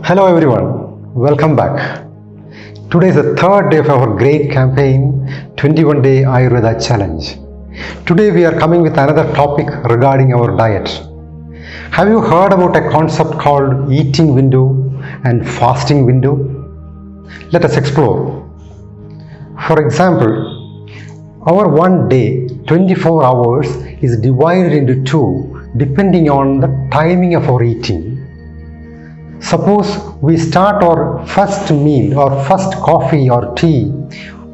Hello everyone, welcome back. Today is the third day of our great campaign, 21 Day Ayurveda Challenge. Today we are coming with another topic regarding our diet. Have you heard about a concept called eating window and fasting window? Let us explore. For example, our one day, 24 hours, is divided into two depending on the timing of our eating. Suppose we start our first meal or first coffee or tea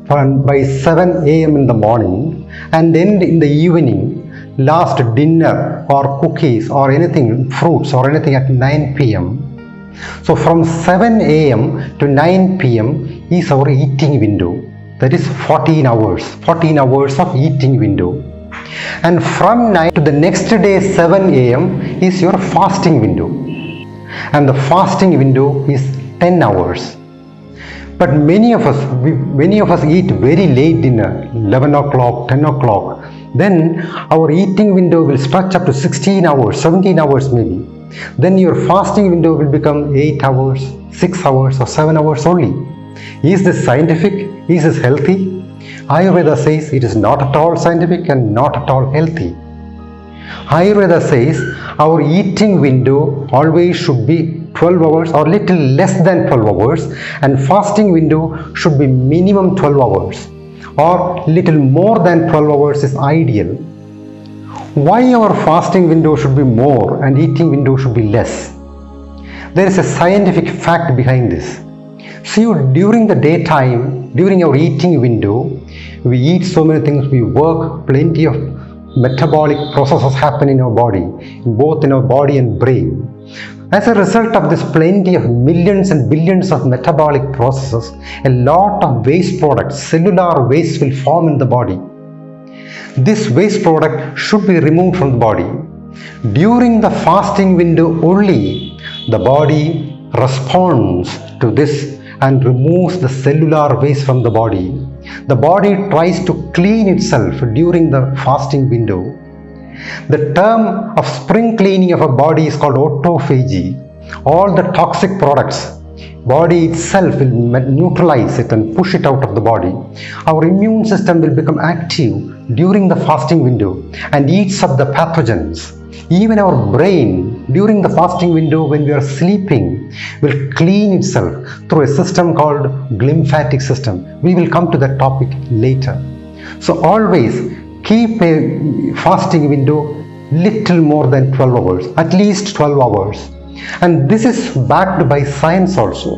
by 7 a.m. in the morning and end in the evening, last dinner or cookies or anything, fruits or anything at 9 p.m. So from 7 a.m. to 9 p.m. is our eating window. That is 14 hours of eating window. And from 9 to the next day 7 a.m. is your fasting window. And the fasting window is 10 hours. But many of us eat very late dinner, 11 o'clock, 10 o'clock. Then our eating window will stretch up to 16 hours, 17 hours maybe. Then your fasting window will become 8 hours, 6 hours or 7 hours only. Is this scientific? Is this healthy? Ayurveda says it is not at all scientific and not at all healthy. Ayurveda says our eating window always should be 12 hours or little less than 12 hours, and fasting window should be minimum 12 hours or little more than 12 hours is ideal. Why our fasting window should be more and eating window should be less? There is a scientific fact behind this. See, during the daytime, during our eating window, we eat so many things, we work, plenty of metabolic processes happen in our body, both in our body and brain. As a result of this plenty of millions and billions of metabolic processes, a lot of waste products, cellular waste will form in the body. This waste product should be removed from the body. During the fasting window only, the body responds to this and removes the cellular waste from the body. The body tries to clean itself during the fasting window. The term of spring cleaning of a body is called autophagy. All the toxic products, body itself will neutralize it and push it out of the body. Our immune system will become active during the fasting window and eats up the pathogens. Even our brain during the fasting window when we are sleeping will clean itself through a system called glymphatic system. We will come to that topic later. So always keep a fasting window little more than 12 hours, at least 12 hours. And this is backed by science also.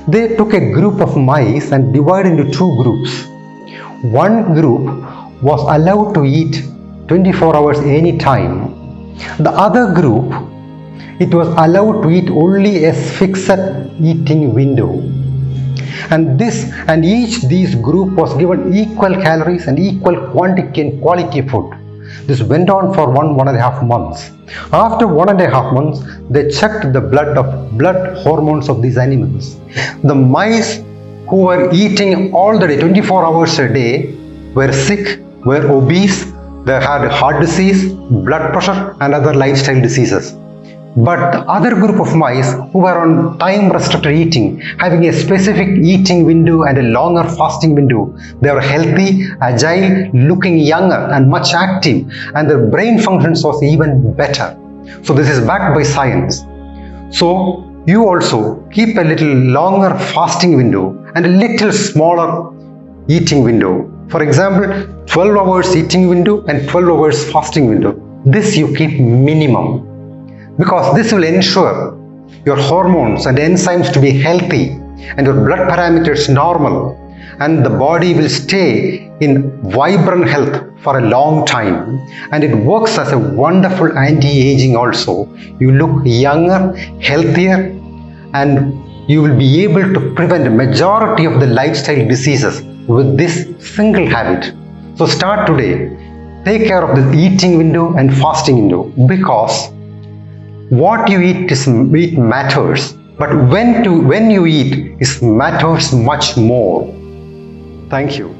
They took a group of mice and divided into two groups. One group was allowed to eat 24 hours any time. The other group, it was allowed to eat only a fixed eating window. And these group was given equal calories and equal quantity and quality of food. This went on for 1.5 months. After 1.5 months, they checked the blood hormones of these animals. The mice who were eating all the day, 24 hours a day, were sick, were obese, they had heart disease, blood pressure and other lifestyle diseases. But the other group of mice who were on time restricted eating, having a specific eating window and a longer fasting window, they were healthy, agile, looking younger and much active, and their brain functions was even better. So this is backed by science. So you also keep a little longer fasting window and a little smaller eating window. For example, 12 hours eating window and 12 hours fasting window. This you keep minimum, because this will ensure your hormones and enzymes to be healthy and your blood parameters normal, and the body will stay in vibrant health for a long time, and it works as a wonderful anti-aging also. You look younger, healthier, and you will be able to prevent a majority of the lifestyle diseases with this single habit. So start today. Take care of the eating window and fasting window, because what you eat matters, but when you eat matters much more. Thank you.